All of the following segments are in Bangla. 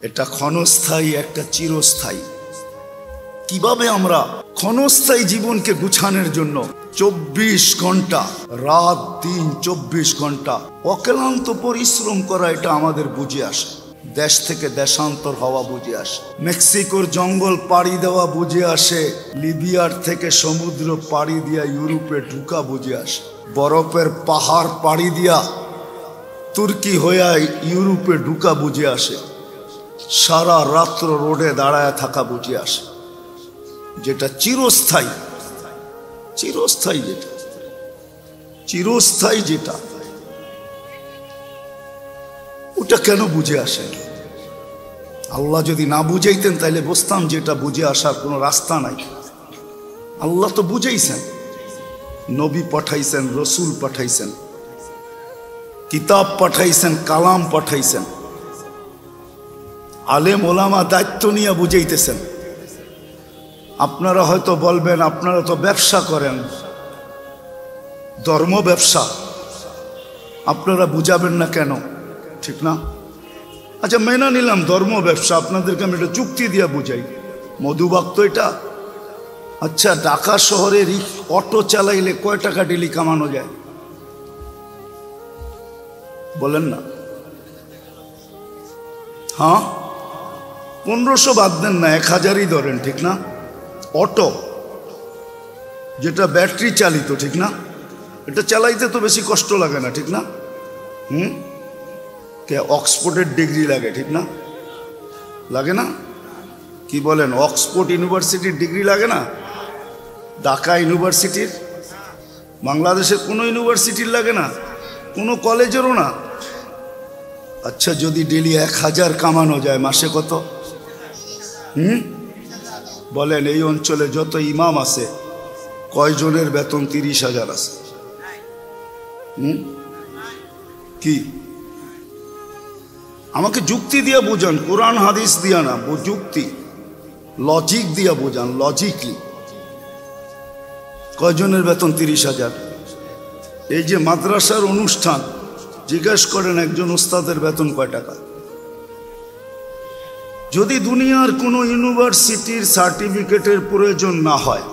এটা ক্ষণস্থায়ী, একটা চিরস্থায়ী। কিভাবে আমরা ক্ষণস্থায়ী জীবনকে গুছানোর জন্য 24 ঘন্টা রাত দিন 24 ঘন্টা অক্লান্ত পরিশ্রম করা, এটা আমাদের বুঝে আসে। দেশ থেকে দেশান্তর হওয়া বুঝে আসে, মেক্সিকোর জঙ্গল পাড়ি দেওয়া বুঝে আসে, লিবিয়ার থেকে সমুদ্র পাড়ি দিয়া ইউরোপে ঢুকা বুঝে আসে, বরফের পাহাড় পাড়ি দিয়া তুর্কি হইয়া ইউরোপে ঢুকা বুঝে আসে, সারা রাত্র রোডে দাঁড়ায় থাকা বুঝে আসে। যেটা চিরস্থায়ী, চিরস্থায়ী যেটা, চিরস্থায়ী যেটা, ওটা কেন বুঝে আসে? আল্লাহ যদি না বুঝাইতেন তাইলে বুঝতাম যে এটা বুঝে আসার কোনো রাস্তা নাই। আল্লাহ তো বুঝাইছেন, নবী পাঠাইছেন, রসুল পাঠাইছেন, কিতাব পাঠাইছেন, কালাম পাঠাইছেন, আলেম ওলামা দায়িত্ব নিয়ে বুঝাইতেছেন। আপনারা হয়তো বলবেন আপনারা তো ব্যবসা করেন, ধর্ম ব্যবসা, আপনারা বুঝাবেন না কেন? ঠিক না? আচ্ছা, মেনে নিলাম ধর্ম ব্যবসা, আপনাদেরকে আমি একটা যুক্তি দিয়ে বুঝাই। মধুবাগ তো এটা। আচ্ছা, ঢাকা শহরে অটো চালাইলে কয় টাকা ডেলি কামানো যায় বলেন না? হ্যাঁ, 1500 বাদ দেন না, 1000ই ধরেন, ঠিক না? অটো যেটা ব্যাটারি চালিত, ঠিক না? এটা চালাইতে তো বেশি কষ্ট লাগে না, ঠিক না? কে অক্সফোর্ডের ডিগ্রি লাগে, ঠিক না? লাগে না? কি বলেন, অক্সফোর্ড ইউনিভার্সিটির ডিগ্রি লাগে না? ঢাকা ইউনিভার্সিটির, বাংলাদেশের কোনো ইউনিভার্সিটির লাগে না, কোনো কলেজেরও না। আচ্ছা, যদি ডেলি 1000 কামানো যায়, মাসে কত? বলেন, এই অঞ্চলে যত ইমাম আছে কয়জনের বেতন 30,000 আছে? কি আমাকে যুক্তি দিয়া বোঝান, কোরআন হাদিস দিয়া না, যুক্তি লজিক দিয়া বোঝান, লজিকলি। কয়জনের বেতন 30,000? এই যে মাদ্রাসার অনুষ্ঠান, জিজ্ঞেস করেন একজন উস্তাদের বেতন কয় টাকা? যদি দুনিয়ার কোনো ইউনিভার্সিটির সার্টিফিকেটের প্রয়োজন না হয়,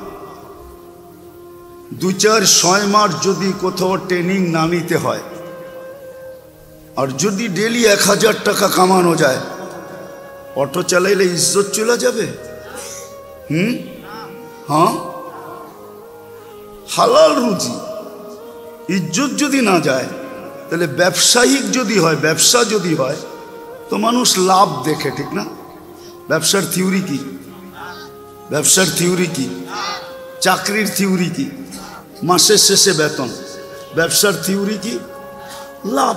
2-4-6 মাস যদি কোথাও ট্রেনিং না নিতে হয়, আর যদি ডেলি 1000 টাকা কামানো যায়, অটো চালাইলে ইজ্জত চলে যাবে? হ্যাঁ, হালাল রুজি, ইজ্জত যদি না যায়, তাহলে ব্যবসায়িক যদি হয়, ব্যবসা যদি হয়, তো মানুষ লাভ দেখে, ঠিক না? ব্যবসার থিওরি কি? ব্যবসার থিওরি কি? চাকরির থিওরি কি? মাসের শেষে বেতন। ব্যবসার থিওরি কি? লাভ,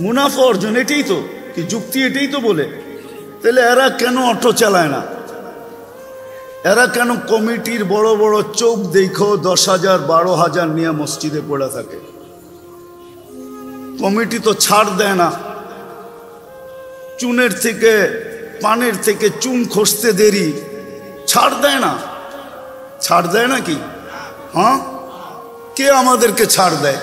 মুনাফা অর্জন। এটাই তো কি যুক্তি, এটাই তো বলে। তাহলে এরা কেন অটো চালায় না? এরা কেন কমিটির বড় বড় চোখ দেখো 10,000 12,000 নিয়ে মসজিদে পড়ে থাকে? কমিটি তো ছাড় দেয় না। চুনের থেকে, পানের থেকে চুন খসতে দেরি, ছাড় দেয় না। ছাড় দেয় নাকি? হ্যাঁ, কে আমাদেরকে ছাড় দেয়?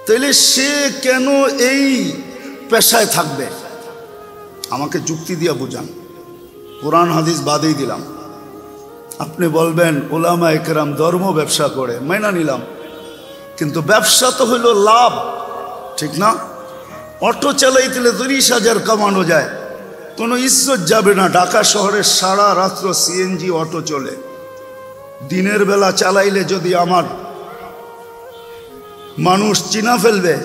তাইলে সে কেন এই পেশায় থাকবে? আমাকে যুক্তি দিয়া বুঝান। কোরআন হাদিস বাদেই দিলাম। আপনি বলবেন ওলামা একরাম ধর্ম ব্যবসা করে, মাইনা নিলাম, কিন্তু ব্যবসা তো হইল লাভ, ঠিক না? অটো চালাইতে 30,000 কামানো যায়, কোনো ইজ্জত যাবে না। ঢাকা শহরের সারা রাত্র সিএনজি অটো চলে, দিনের বেলা চালাইলে যদি আমার মানুষ চিনা ফেলবে,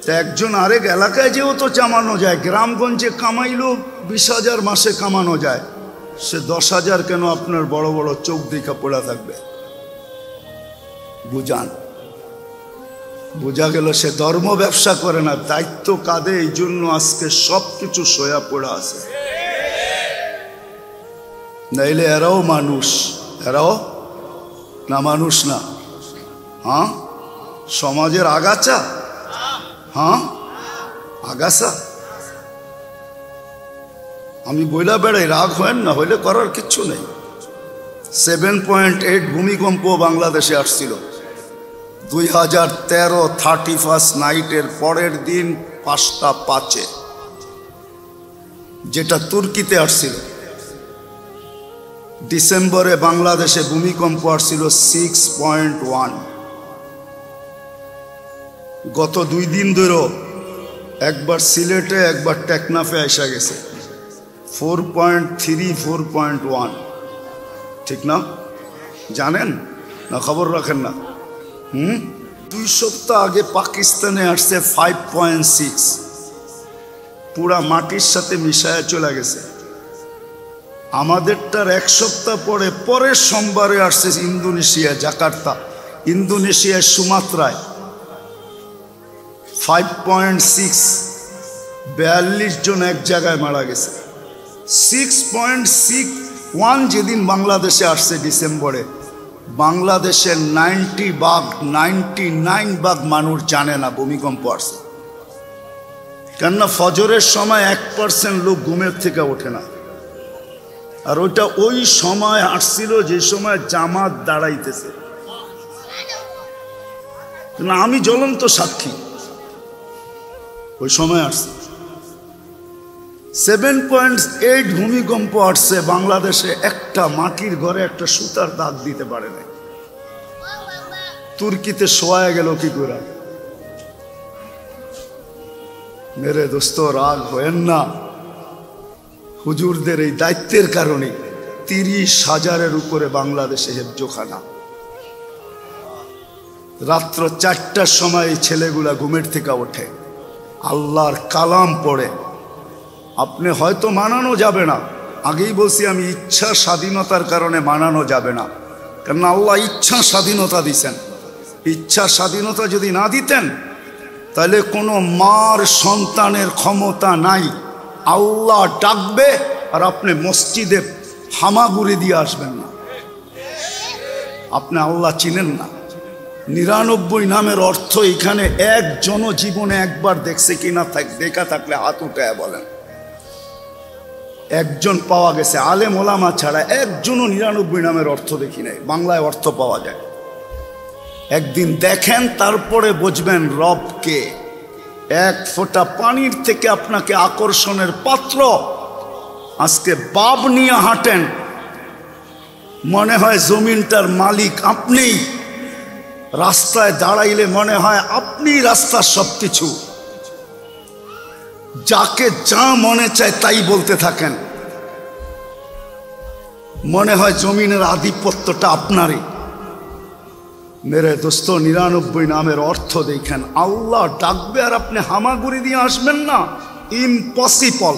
তা একজন আরেক এলাকায় যেও তো কামানো যায়। গ্রামগঞ্জে কামাইলেও 20,000 মাসে কামানো যায়, সে 10,000 কেন আপনার বড় বড় চোখ দেখা পড়া থাকবে? বুঝান। বোঝা গেল সে ধর্ম ব্যবসা করে না, দায়িত্ব কাঁধে, এই জন্য আজকে সব কিছু সয়া পড়া আছে। নাইলে এরাও মানুষ, এরাও না মানুষ না? হ্যাঁ, সমাজের আগাছা। হ্যাঁ, আগাছা। আমি বইলা বেড়াই, রাগ হয় না, হইলে করার কিচ্ছু নেই। 7.8 ভূমিকম্প বাংলাদেশে আসছিল, 2013 31 নাইটের পরের দিন 5:05 যেটা তুর্কিতে আসছিল। ডিসেম্বরে বাংলাদেশে ভূমিকম্প আসছিল 6.1। গত 2 দিন ধরে একবার সিলেটে একবার টেকনাফে এসে গেছে 4.3 4.1। ঠিক না? জানেন না? খবর রাখেন না? 2 সপ্তাহ আগে পাকিস্তানে আসছে 5.6, পুরা মাটির সাথে মিশায় চলে গেছে। আমাদেরটার 1 সপ্তাহ পরে পরের সোমবারে আসছে ইন্দোনেশিয়া, জাকার্তা, ইন্দোনেশিয়ার সুমাত্রায় 5.6, 42 জন এক জায়গায় মারা গেছে। 6.61 যেদিন বাংলাদেশে আসছে ডিসেম্বরে, বাংলাদেশের 99 ভাগ মানুষ জানে না ভূমিকম্প আসছে। কেননা ফজরের সময় 1% লোক ঘুমের থেকে ওঠে না। আর ওইটা ওই সময় আসছিল যে সময় জামাত দাঁড়াইতেছে। না, আমি জ্বলন্ত সাক্ষী, ওই সময় আসছে। 7.8 ভূমিকম্প আসছে বাংলাদেশে, একটা মাটির ঘরে একটা সুতার দাগ দিতে পারে না। তুর্কিতে শোয়া গেল কি করে? মেরে দোস্ত, রাগ হয়েন না। হুজুরদের এই দায়িত্বের কারণে 30,000-এর উপরে বাংলাদেশে হেফজোখানা। রাত্র 4টার সময় এই ছেলেগুলা ঘুমের থেকে ওঠে, আল্লাহর কালাম পড়ে। আপনি হয়তো মানানো যাবে না, আগেই বলছি আমি, ইচ্ছা স্বাধীনতার কারণে মানানো যাবে না। কারণ আল্লাহ ইচ্ছা স্বাধীনতা দিছেন। ইচ্ছা স্বাধীনতা যদি না দিতেন তাহলে কোনো মার সন্তানের ক্ষমতা নাই। আল্লাহ ডাকবে আর আপনি মসজিদে হামাগুড়ি দিয়ে আসবেন না। আপনি আল্লাহ চিনেন না। 99 নামের অর্থ এখানে একজনও জীবনে একবার দেখছে কিনা, দেখা থাকলে হাত উঠায় বলেন। একজন পাওয়া গেছে, আলেম ওলামা ছাড়া একজনও 99 নামের অর্থ দেখি নাই। বাংলায় অর্থ পাওয়া যায়, একদিন দেখেন তারপরে বুঝবেন রবকে। 1 ফোঁটা পানির থেকে আপনাকে আকর্ষণের পাত্র। আজকে বাব নিয়ে হাঁটেন, মনে হয় জমিনটার মালিক আপনি। রাস্তায় দাঁড়াইলে মনে হয় আপনি রাস্তার সবকিছু। যাকে যা মনে চায় তাই বলতে থাকেন, মনে হয় জমিনের আধিপত্যটা আপনারই। মেরে দোস্ত, 99 নামের অর্থ দেখেন। আল্লাহ ডাকবে আর আপনি হামাগুড়ি দিয়ে আসবেন না, ইম্পসিবল।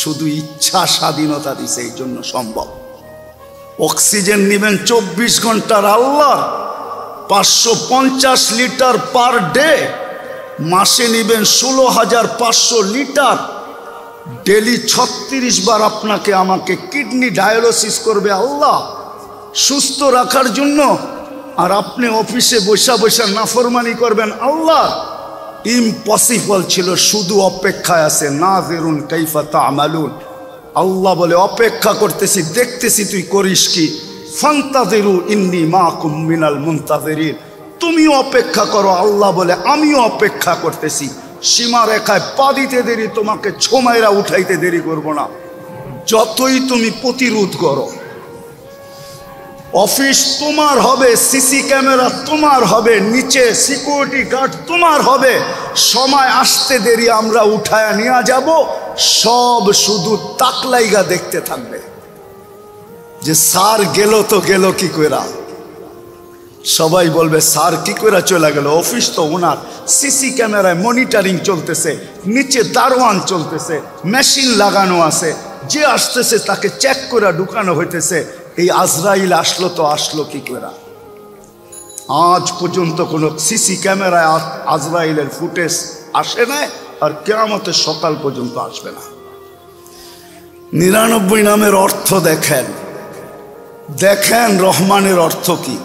শুধু ইচ্ছা স্বাধীনতা দিছে, এই জন্য সম্ভব। অক্সিজেন নেবেন 24 ঘন্টার আল্লাহ, 550 লিটার পার ডে। মাসে নেবেন 16,500 লিটার। ডেলি 36 বার আপনাকে আমাকে কিডনি ডায়ালিসিস করবে আল্লাহ সুস্থ রাখার জন্য। আর আপনি অফিসে বসা বসা নাফরমানি করবেন আল্লাহ। ইম্পসিবল ছিল, শুধু অপেক্ষায় আছে। নাযিরুন কাইফা তা'মালুন। আল্লাহ বলে অপেক্ষা করতেছি, দেখতেছি তুই করিস কি। ফান্তাযিরু ইন্নী মাকুম মিনাল মুনতাযিরিন। তুমিও অপেক্ষা করো, আল্লাহ বলে আমিও অপেক্ষা করতেছি। সীমা রেখায় পা দিতে দেরি, তোমাকে ছোমাইরা উঠাইতে দেরি করব না। যতই তুমি প্রতিরোধ করো, অফিস তোমার হবে, সিসি ক্যামেরা তোমার হবে, নিচে সিকিউরিটি গার্ড তোমার হবে। সময় আসতে দেরি, আমরা উঠায়া নিয়ে যাব। সব শুধু তাকলাইগা দেখতে থাকবে যে স্যার গেল তো গেল কি কইরা। সবাই বলবে স্যার কি করে চলে গেল, অফিস তো ওনার। সিসি ক্যামেরায় মনিটরিং চলতেছে, নিচে দারোয়ান চলতেছে, মেশিন লাগানো আছে। যে আসতেছে তাকে চেক করে ঢুকানো হইতেছে। এই আজরাইল আসলো তো আসলো কি করে? আজ পর্যন্ত কোনো সিসি ক্যামেরায় আজরাইলের ফুটেজ আসে না, আর কিয়ামতের সকাল পর্যন্ত আসবে না। 99 নামের অর্থ দেখেন, দেখেন রহমানের অর্থ কি,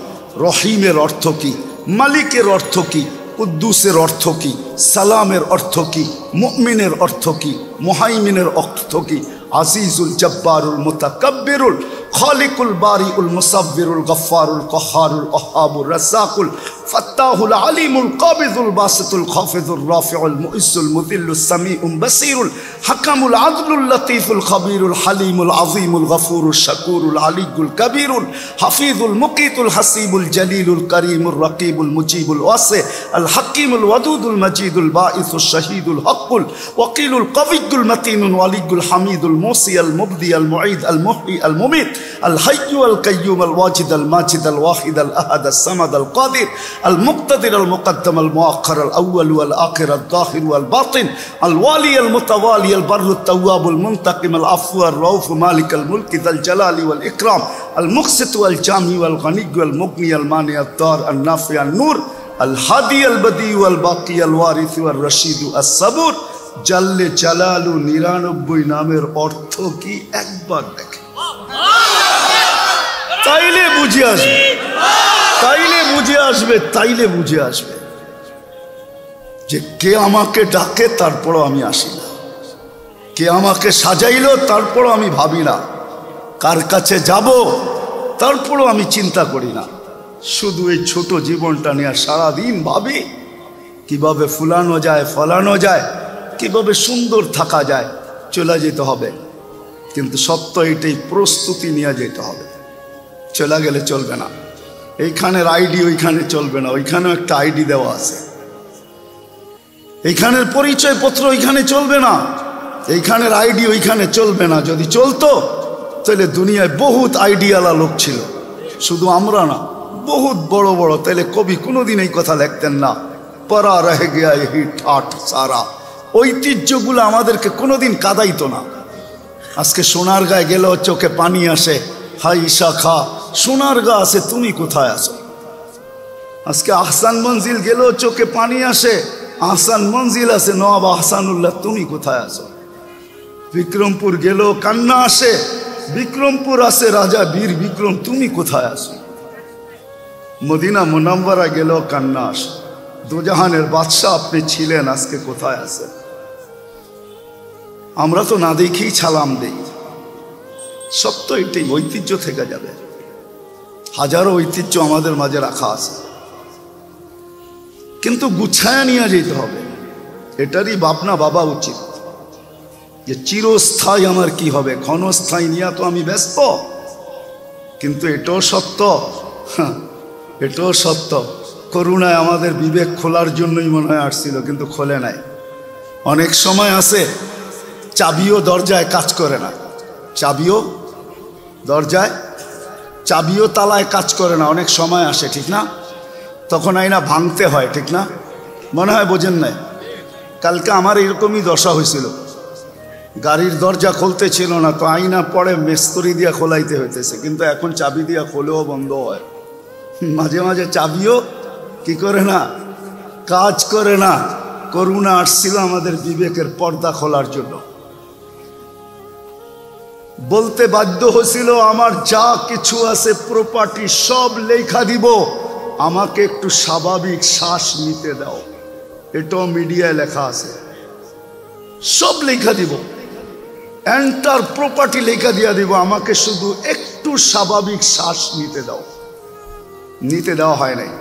রহিমের অর্থ কি, মালিকের অর্থ কি, কুদ্দুসের অর্থ কি, সালামের অর্থ কি, মুমিনের অর্থ কি, মুহাইমিনের অর্থ কি। আজিজুল জব্বারুল মুতাকাব্বিরুল খালিকুল বারিউল মুসাব্বিরুল গফফারুল কহারুল ওহাবুর রাজ্জাকুল ফাত্তাহুল আলিমুল কাবিজুল বাসিতুল খাফিজুর রাফিউল মুইসুল মুদিল্লুস সামিউল বাসিরুল হাকামুল আদলুল লতীফুল খবীরুল হালিমুল আযীমুল গফুরুশ শাকুরুল আলিয়ুল কবীরুল হাফিজুল মুকিতুল হাসিবুল জলিলুল করিমুর রকিবুল মুজিবুল ওয়াসি আল হাকিমুল ওয়াদুদুল মজিদুল বাঈসুশ শাহীদুল হকুল ওয়াকিলুল কবিয়্যুল মতিনুল ওয়ালিয়ুল হামিদুল মুসি আল মুবদি আল মুঈদ আল মুহয়ি আল মুমিত আল হাইয়্যু আল কাইয়্যুম আল ওয়াজিদ আল মাজিদ আল ওয়াহিদ আল আহাদ আস সামাদ আল কাদির আল মুক্তাদির আল মুকদ্দম আল মুআক্খার আল আউয়াল ওয়াল আখির আল যাহির ওয়াল বাতিন আল ওয়ালি আল মুতাওয়ালি আল বাররু আত তাওয়াব আল মুনতাকিম আল আফু আর রাউফ মালিক আল মুলক যাল জালালি ওয়াল ইকরাম আল মুকসিত ওয়াল জামি ওয়াল গনি ওয়াল মুগনি আল মানি আত দার আল নাফি আন নূর আল হাদি আল বদি ওয়াল বাকি আল ওয়ারিস ওয়াল রশিদ আস সাবুর জাল্লে জালালু 99 নামের অর্থ কি একবার দেখেন, তাইলে বুঝে আসবে, তাইলে বুঝে আসবে, তাইলে বুঝে আসবে যে কে আমাকে ডাকে তারপরও আমি আসি না, কে আমাকে সাজাইলো তারপরও আমি ভাবি না, কার কাছে যাব তারপরও আমি চিন্তা করি না। শুধু এই ছোট জীবনটা নিয়ে সারাদিন ভাবি কিভাবে ফুলানো যায়, ফলানো যায়, কিভাবে সুন্দর থাকা যায়। চলে যেতে হবে, কিন্তু সত্য এটাই, প্রস্তুতি নিয়ে যেতে হবে। চলে গেলে চলবে না, এইখানের আইডি ওইখানে চলবে না, ওইখানেও একটা আইডি দেওয়া আছে, এইখানের পরিচয়পত্র ওইখানে চলবে না, এইখানের আইডি ওইখানে চলবে না। যদি চলতো তাহলে দুনিয়ায় বহুত আইডিয়ালা লোক ছিল, শুধু আমরা না, বহুত বড় বড়। তাহলে কবি কোনোদিন এই কথা লিখতেন না, পরা রহে গিয়া এই ঠাট সারা। ঐতিহ্যগুলো আমাদেরকে কোনোদিন কাদাইতো না। আজকে সোনারগাঁয়ে গেলেও চোখে পানি আসে, হাই ঈশা খা, সোনারগাঁ আছে, তুমি কোথায় আছো? আজকে আহসান মঞ্জিল গেলেও চোখে পানি আসে, আহসান মঞ্জিল আছে, নওয়াব আহসানুল্লাহ, তুমি কোথায় আছো? বিক্রমপুর গেলেও কান্না আসে, বিক্রমপুর আছে রাজা বীর বিক্রম, তুমি কোথায় আছো? মদিনা মুনাওয়ারা গেলেও কান্না আসে, দুজাহানের বাদশাহ আপনি ছিলেন, আজকে কোথায় আছে? আমরা তো না দেখেই সালাম দেই। সত্য এটাই, ঐতিহ্য থেকে যাবে। হাজারো ঐতিহ্য আমাদের মাঝে রাখা আছে, কিন্তু গুছায়া নিয়ে যেতে হবে। এটারই ভাবনা ভাবা উচিত যে চিরস্থায়ী আমার কি হবে, ক্ষণস্থায়ী নিয়ে তো আমি ব্যস্ত। কিন্তু এটাও সত্য, এটাও সত্য, করুণায় আমাদের বিবেক খোলার জন্যই মনে হয় আসছিল, কিন্তু খোলে নাই। অনেক সময় আছে চাবিও দরজায় কাজ করে না, চাবিও দরজায়, চাবিও তালায় কাজ করে না, অনেক সময় আসে, ঠিক না? তখন আইনা ভাঙতে হয়, ঠিক না? মনে হয় বোঝেন নাই। কালকে আমার এরকমই দশা হয়েছিল, গাড়ির দরজা খুলতে ছিল না, তো আইনা পরে মিস্ত্রি দিয়া খোলাইতে হইতেছে, কিন্তু এখন চাবি দিয়া খোলেও বন্ধ হয়। মাঝে মাঝে চাবিও কি করে না, কাজ করে না। করুণা আসছিল আমাদের বিবেকের পর্দা খোলার জন্য। বলতে বাধ্য হয়েছিল, আমার যা কিছু আছে প্রপার্টি সব লেখা দিব, আমাকে একটু স্বাভাবিক শ্বাস নিতে দাও। এটাও মিডিয়ায় লেখা আছে, সব লেখা দিব, এন্টার প্রপার্টি লেখা দিয়া দিব, আমাকে শুধু একটু স্বাভাবিক শ্বাস নিতে দাও। নিতে দেওয়া হয় নাই।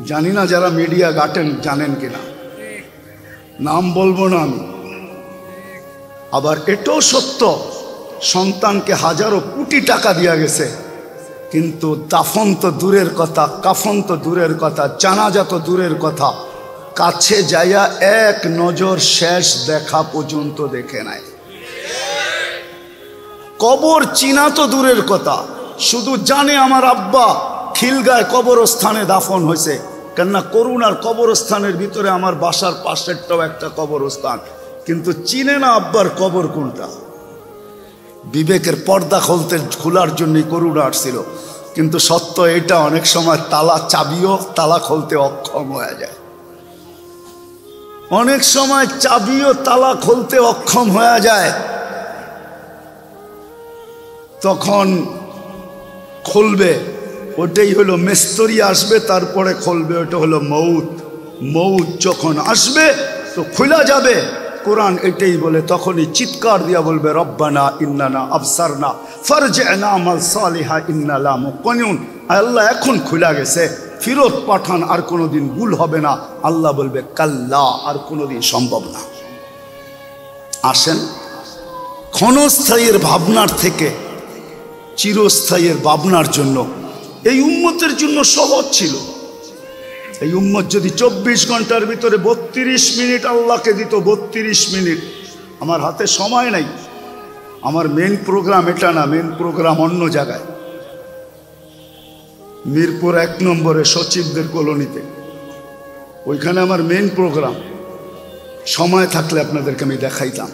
জানি না যারা মিডিয়া ঘাটেন জানেন কিনা, নাম বলবো না আমি। আবার এটাও সত্য, সন্তানকে হাজারো কোটি টাকা দিয়া গেছে, কিন্তু দাফন তো দূরের কথা, কাফন তো দূরের কথা, জানাজা তো দূরের কথা, কাছে যাইয়া এক নজর শেষ দেখা পর্যন্ত দেখে নাই। কবর চিনা তো দূরের কথা, শুধু জানে আমার আব্বা খিলগায় কবরস্থানে দাফন হয়েছে, কেননা করুণার কবরস্থানের ভিতরে আমার বাসার পাশেরটাও একটা কবরস্থান, কিন্তু চিনে না আব্বার কবর কোনটা। বিবেকের পর্দা খোলার জন্যই করুণা আসছিল, কিন্তু সত্য এটা, অনেক সময় তালা চাবিও তালা খুলতে অক্ষম হয়ে যায়। অনেক সময় চাবিও তালা খুলতে অক্ষম হয়ে যায়, তখন খুলবে, ওটাই হলো মিস্ত্রি আসবে তারপরে খুলবে, ওটা হলো মৌত। মৌত যখন আসবে তো খোলা যাবে, কোরআন এটাই বলে, তখনই চিৎকার দিয়া বলবে রব্বানা ইন্নানা আবসারনা ফারজি'না আমাল সালিহা ইন্না লা মুকিনুন। আল্লাহ এখন খুলে গেছে, ফিরত পাঠান, আর কোনোদিন ভুল হবে না। আল্লাহ বলবে কাল্লা, আর কোনোদিন সম্ভব না। আসেন, ক্ষণস্থায়ীর ভাবনার থেকে চিরস্থায়ীর ভাবনার জন্য এই উম্মতের জন্য সহজ ছিল। এই উম্মত যদি 24 ঘন্টার ভিতরে 32 মিনিট আল্লাহকে দিত, 32 মিনিট। আমার হাতে সময় নাই, আমার মেন প্রোগ্রাম এটা না, মেন প্রোগ্রাম অন্য জায়গায়, মিরপুর 1 নম্বরে সচিবদের কলোনিতে, ওইখানে আমার মেন প্রোগ্রাম। সময় থাকলে আপনাদেরকে আমি দেখাইতাম।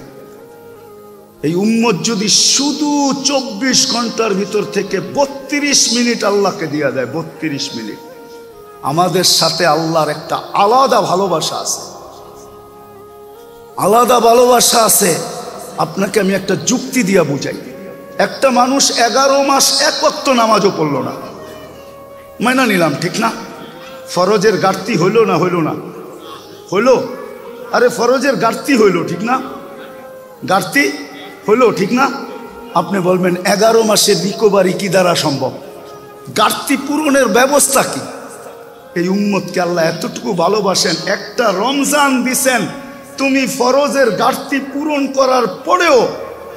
এই উম্মত যদি শুধু 24 ঘন্টার ভিতর থেকে 32 মিনিট আল্লাহকে দিয়া দেয়, 32 মিনিট, আমাদের সাথে আল্লাহর একটা আলাদা ভালোবাসা আছে, আলাদা ভালোবাসা আছে। আপনাকে আমি একটা যুক্তি দিয়া বুঝাই। একটা মানুষ 11 মাস এক ওয়াক্ত নামাজও পড়ল না, মাইনা নিলাম, ঠিক না? ফরজের ঘাটতি হইল না? হইল না? হইল। আরে ফরজের ঘাটতি হইল, ঠিক না? ঘাটতি হইল, ঠিক না? আপনি বলবেন 11 মাসের রিকভারি কি দ্বারা সম্ভব? ঘাটতি পূরণের ব্যবস্থা কি? এই উম্মতকে আল্লাহ এতটুকু ভালোবাসেন, একটা রমজান দিছেন। তুমি ফরজের ঘাটতি পূরণ করার পরেও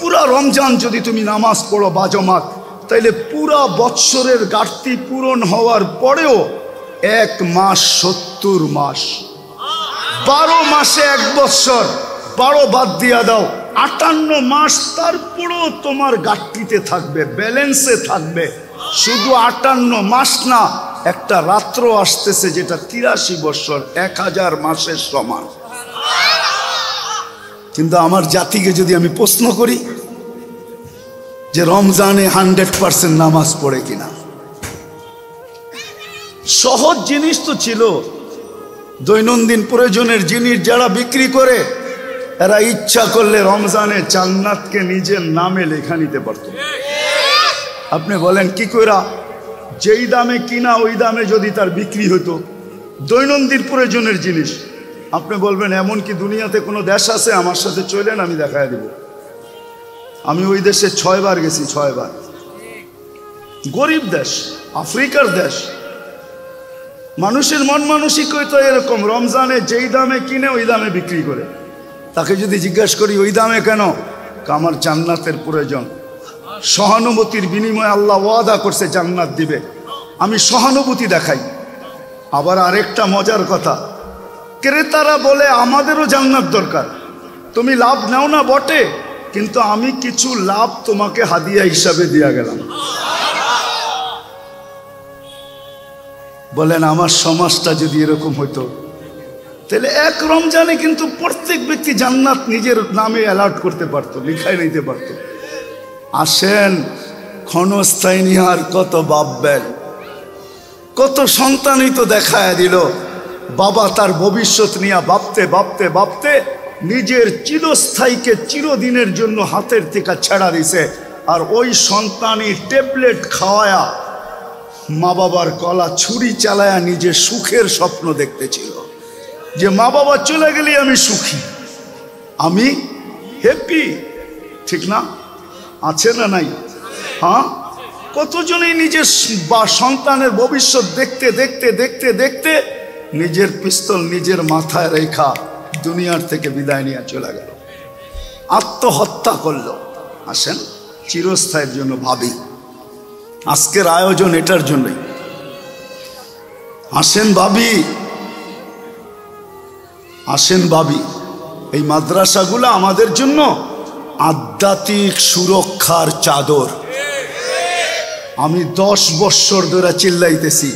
পুরা রমজান যদি তুমি নামাজ পড়ো বাজমাত, তাইলে পুরা বৎসরের ঘাটতি পূরণ হওয়ার পরেও 1 মাস 70 মাস, 12 মাসে 1 বৎসর, 12 বাদ দিয়া দাও, 58 মাস তারপরেও তোমার ঘাটতিতে থাকবে, ব্যালেন্সে থাকবে। শুধু 58 মাস না, একটা রাত্র আসতেছে যেটা 83 বৎসর, 1000 মাসের সমান। কিন্তু আমার জাতিকে যদি আমি প্রশ্ন করি যে রমজানে 100% নামাজ পড়ে কিনা, সহজ জিনিস তো ছিল। দৈনন্দিন প্রয়োজনের জিনিস যারা বিক্রি করে, এরা ইচ্ছা করলে রমজানে জান্নাতকে নিজের নামে লেখা নিতে পারত। আপনি বলেন কি কইরা? যেই দামে কিনা ওই দামে যদি তার বিক্রি হতো দৈনন্দিন প্রয়োজনের জিনিস। আপনি বলবেন এমন কি দুনিয়াতে কোনো দেশ আছে? আমার সাথে চলেন, আমি দেখায় দেব। আমি ওই দেশে 6 বার গেছি, 6 বার। গরিব দেশ, আফ্রিকার দেশ। মানুষের মন মানসিকতা এরকম, রমজানে যেই দামে কিনে ওই দামে বিক্রি করে। তাকে যদি জিজ্ঞাসা করি ওই দামে কেন, আমার জান্নাতের প্রয়োজন, সহানুভূতির বিনিময়ে আল্লাহ ওয়াদা করছে জান্নাত দিবে, আমি সহানুভূতি দেখাই। আবার আরেকটা মজার কথা, ক্রেতারা বলে আমাদেরও জান্নাত দরকার, তুমি লাভ নাও না বটে, কিন্তু আমি কিছু লাভ তোমাকে হাদিয়া হিসাবে দিয়া গেলাম। বলেন আমার সমাজটা যদি এরকম হইতো, তাহলে 1 রমজানে কিন্তু প্রত্যেক ব্যক্তি জান্নাত নিজের নামে অ্যালার্ট করতে পারতো, লিখাই নিতে পারতো। আসেন, ক্ষণস্থায়ী নিয়ে আর কত ভাববেন? কত সন্তানই তো দেখায় দিল, বাবা তার ভবিষ্যৎ নিয়ে ভাবতে ভাবতে ভাবতে নিজের চিরস্থায়ীকে চিরদিনের জন্য হাতের থেকে ছেড়া দিছে। আর ওই সন্তানই ট্যাবলেট খাওয়ায়া মা বাবার গলা ছুরি চালায়া নিজের সুখের স্বপ্ন দেখতেছিল, যে মা বাবা চলে গেলে আমি সুখী, আমি হ্যাপি, ঠিক না? আছে না নাই? হ্যাঁ, কতজনই নিজের বা সন্তানের ভবিষ্যৎ দেখতে দেখতে দেখতে দেখতে নিজের পিস্তল নিজের মাথায় রেখা দুনিয়ার থেকে বিদায় নিয়ে চলে গেল, আত্মহত্যা করলো। আসেন, চিরস্থায়ীর জন্য ভাবি। আজকের আয়োজন এটার জন্যই। আসেন ভাবি, আসেন ভাবি, এই মাদ্রাসাগুলো আমাদের জন্য আধ্যাত্মিক সুরক্ষার চাদর। আমি 10 বৎসর ধরে চিল্লাইতেছি,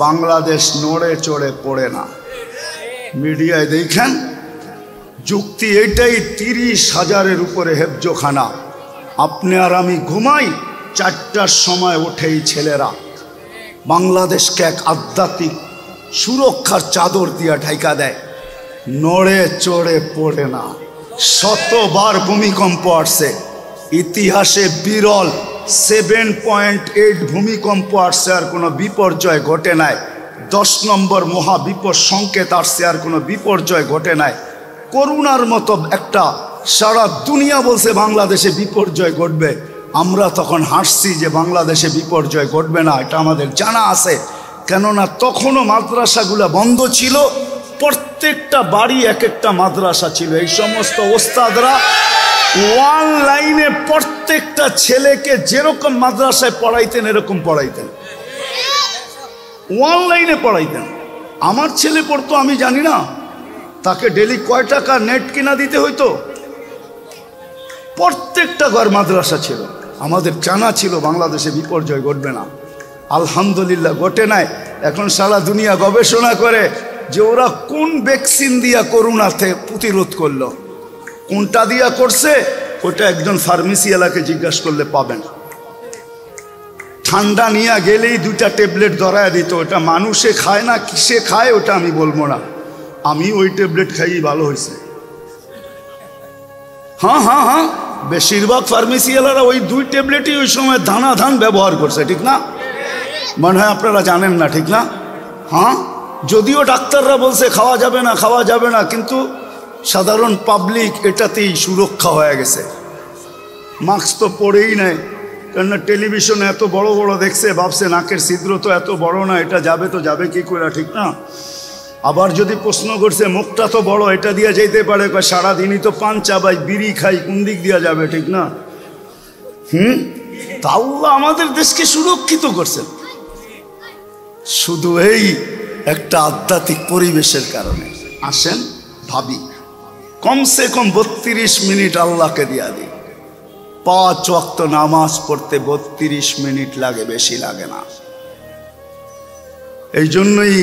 বাংলাদেশ নড়ে চড়ে পড়ে না। মিডিয়ায় দেখেন, যুক্তি এটাই, 30,000-এর উপরে হেফজোখানা। আপনি আর আমি ঘুমাই, 4টার সময় ওঠেই ছেলেরা বাংলাদেশকে এক আধ্যাত্মিক সুরক্ষার চাদর দিয়া ঢাইকা দেয়, নড়ে চড়ে পড়ে না। 100বার ভূমিকম্প আসছে, ইতিহাসে বিরল 7.8 ভূমিকম্প আসছে, আর কোনো বিপর্যয় ঘটে নাই। 10 নম্বর মহাবিপদ সংকেত আসছে, আর কোনো বিপর্যয় ঘটে নাই। করুণার মতো একটা সারা দুনিয়া বলছে বাংলাদেশে বিপর্যয় ঘটবে, আমরা তখন হাসছি যে বাংলাদেশে বিপর্যয় ঘটবে না, এটা আমাদের জানা আছে। কেননা তখনও মাদ্রাসাগুলো বন্ধ ছিল, প্রত্যেকটা বাড়ি এক একটা মাদ্রাসা ছিল। এই সমস্ত ওস্তাদরা ওয়ান লাইনে প্রত্যেকটা ছেলেকে যেরকম মাদ্রাসায় পড়াইতেন এরকম পড়াইতেন, ওয়ান লাইনে পড়াইতেন। আমার ছেলে পড়তো, আমি জানি না তাকে ডেলি কয় টাকা নেট কিনা দিতে হইতো। প্রত্যেকটা ঘর মাদ্রাসা ছিল। আমাদের জানা ছিল বাংলাদেশে বিপর্যয় ঘটবে না। আলহামদুলিল্লাহ ঘটে নাই। এখন সারা দুনিয়া গবেষণা করে যে ওরা কোন ভ্যাকসিন দিয়া করোনাতে প্রতিরোধ করলো, কোনটা দিয়া করছে ওটা একজন ফার্মেসি এলাকে জিজ্ঞাসা করলে পাবেন। ঠান্ডা নিয়ে গেলেই 2টা ট্যাবলেট ধরায় দিত, ওটা মানুষে খায় না কিসে খায় ওটা আমি বলবো না, আমি ওই ট্যাবলেট খাইই ভালো হয়েছে। হ্যাঁ, বেশিরভাগ ফার্মেসিওয়ালারা ওই 2 ট্যাবলেটই ওই সময় ধান ব্যবহার করছে, ঠিক না? মনে হয় আপনারা জানেন না, ঠিক না? হ্যাঁ, যদিও ডাক্তাররা বলছে খাওয়া যাবে না, কিন্তু সাধারণ পাবলিক এটাতেই সুরক্ষা হয়ে গেছে। মাস্ক তো পরেই নেয়, কেননা টেলিভিশনে এত বড় বড় দেখছে, ভাবছে নাকের ছিদ্র তো এত বড় না, এটা যাবে কি করে, ঠিক না? আবার যদি প্রশ্ন করছে মুখটা তো বড়, এটা দিয়ে যেতে পারে, সারাদিনই তো পান চাবাই বিড়ি খাই, কোন দিক দিয়ে যাবে, ঠিক না? তাও আমাদের দেশকে সুরক্ষিত করছেন শুধু এই একটা আধ্যাত্মিক পরিবেশের কারণে। আসেন ভাবি, কমসে কম 32 মিনিট আল্লাহকে দিয়া দিই। 5 ওয়াক্ত নামাজ পড়তে 32 মিনিট লাগে, বেশি লাগে না। এই জন্যই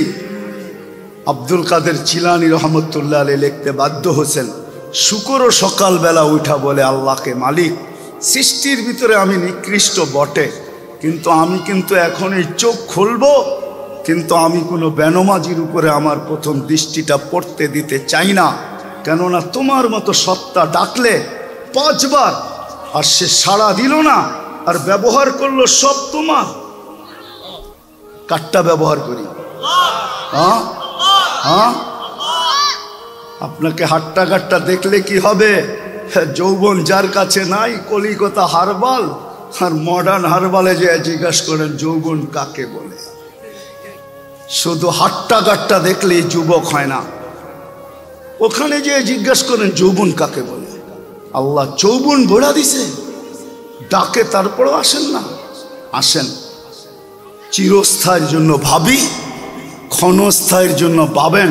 আব্দুল কাদের জিলানী রহমতুল্লাহ আলাইহি লিখতে বাধ্য হয়েছেন, শুকরও সকালবেলা উঠা বলে আল্লাহকে, মালিক সৃষ্টির ভিতরে আমি নিকৃষ্ট বটে, কিন্তু আমি এখন এই চোখ খুলবো, কিন্তু আমি কোনো বেনমাজির উপরে আমার প্রথম দৃষ্টিটা পড়তে দিতে চাই না। কেননা তোমার মতো সত্তা ডাকলে 5 বার আর সে সাড়া দিল না, আর ব্যবহার করলো সব তোমার। কাটটা ব্যবহার করি, হ্যাঁ, আপনাকে হাট্টা দেখলে কি হবে? যৌবন যার কাছে নাই, কলিকাতা হারবাল আর মডার্ন হারবালে যে জিজ্ঞাসা করেন যৌবন কাকে বলে। শুধু হাট্টা দেখলেই যুবক হয় না, ওখানে যে জিজ্ঞাসা করেন যৌবন কাকে বলে। আল্লাহ যৌবন ভরা দিছে, ডাকে তারপরও আসেন না। আসেন, চিরস্থায়ের জন্য ভাবি, ক্ষণস্থায়ের জন্য ভাবেন,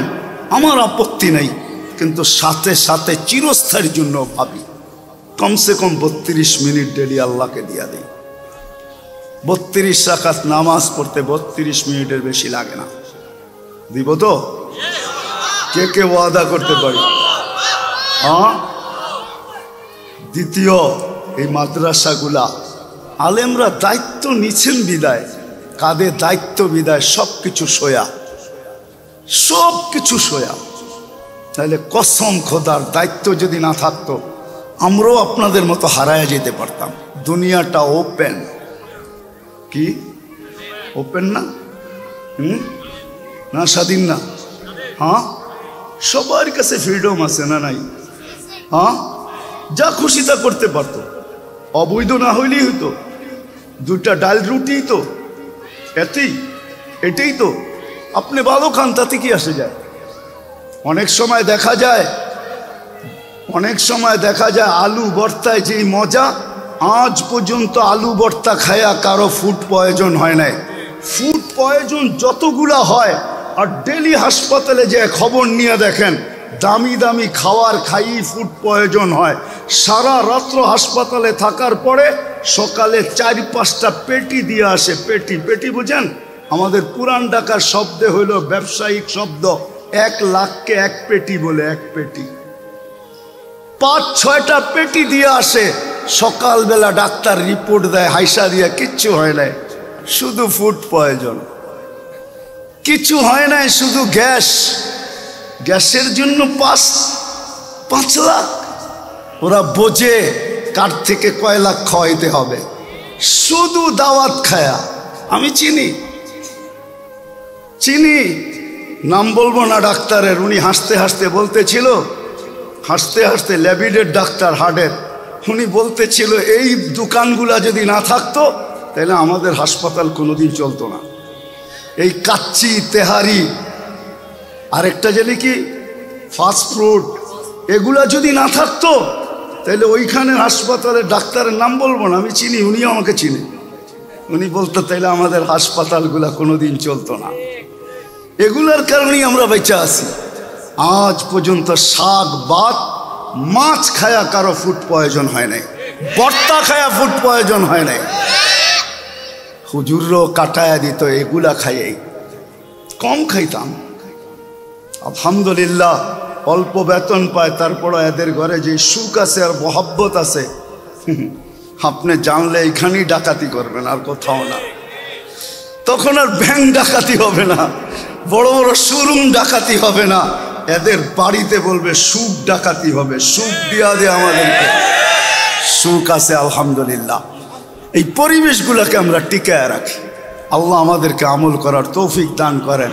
আমার আপত্তি নেই, কিন্তু সাথে সাথে চিরস্থায়ের জন্য ভাবি। কমসে কম 32 মিনিট ডেলি আল্লাহকে দিয়া দেই। 32 রাকাত নামাজ পড়তে 32 মিনিটের বেশি লাগে না। দিব তো? কে ওয়াদা করতে পারি? দ্বিতীয়, এই মাদ্রাসাগুলা আলেমরা দায়িত্ব নিচ্ছেন বিদায়, কাঁধে দায়িত্ব বিদায় সব কিছু সয়া। তাহলে কসম খোদার, দায়িত্ব যদি না থাকতো আমরাও আপনাদের মতো হারায়া যেতে পারতাম। দুনিয়াটা ওপেন, কি ওপেন না? না স্বাধীন না? হ্যাঁ, সবার কাছে ফ্রিডম আছে না নাই? হ্যাঁ, যা খুশি তা করতে পারতো, অবৈধ না হইলেই হইতো। 2টা ডাল রুটি তো, এটাই তো। আপনি ভালো খান, তাতে কি আসে যায়? অনেক সময় দেখা যায় আলু ভর্তায় যেই মজা, আজ পর্যন্ত আলু ভর্তা খায়া কারো ফুড পয়জন হয় নাই। ফুড পয়জন যতগুলা হয়, আর ডেলি হাসপাতালে যে খবর নিয়ে দেখেন, দামি খাওয়ার খাই ফুড পয়জন হয়। সারা রাত্র হাসপাতালে থাকার পরে সকালে 4-5টা পেটি দিয়ে আসে। পেটি বুঝেন? আমাদের পুরান ঢাকার শব্দে হইল ব্যবসায়িক শব্দ, 1 লাখকে 1 পেটি বলে। 1 পেটি 5-6টা পেটি দিয়ে আসে। সকালবেলা ডাক্তার রিপোর্ট দেয়, হাইসা দিয়া কিচ্ছু হয় নাই, শুধু ফুড পয়জন। কিছু হয় নাই, শুধু গ্যাসের জন্য 5 লাখ। ওরা বোঝে কার থেকে কয় লাখ খাওয়াইতে হবে, শুধু দাওয়াত খায়া। আমি চিনি, নাম বলবো না ডাক্তারের, উনি হাসতে বলতেছিল, হাসতে হাসতে ল্যাবিডের ডাক্তার হার্টের, উনি বলতেছিল এই দোকানগুলা যদি না থাকতো তাহলে আমাদের হাসপাতাল কোনোদিন চলতো না। এই কাচ্চি, তেহারি, আরেকটা জানি কি ফাস্টফুড, এগুলা যদি না থাকতো তাহলে ওইখানে হাসপাতালের ডাক্তারের নাম বলবো না, আমি চিনি, উনিও আমাকে চিনি, উনি বলতো তাইলে আমাদের হাসপাতালগুলা কোনোদিন চলতো না। এগুলার কারণেই আমরা বেঁচে আছি। আজ পর্যন্ত শাক ভাত মাছ খায়া কারো ফুড পয়জন হয় নাই, ভর্তা খায়া ফুড পয়জন হয় নাই। হুজুরও কাটায়া দিত এগুলা খাইয়েই, কম খাইতাম। আলহামদুলিল্লাহ অল্প বেতন পায়, তারপরও এদের ঘরে যে সুখ আছে আর মহব্বত আছে, আপনি জানলে এইখানেই ডাকাতি করবেন, আর কোথাও না। তখন আর ব্যাংক ডাকাতি হবে না, বড় বড় শোরুম ডাকাতি হবে না, এদের বাড়িতে বলবে সুখ ডাকাতি হবে। সুখ দিয়া দে আমাদেরকে, সুখ আছে আলহামদুলিল্লাহ। এই পরিবেশগুলোকে আমরা টিকায় রাখি। আল্লাহ আমাদেরকে আমল করার তৌফিক দান করেন।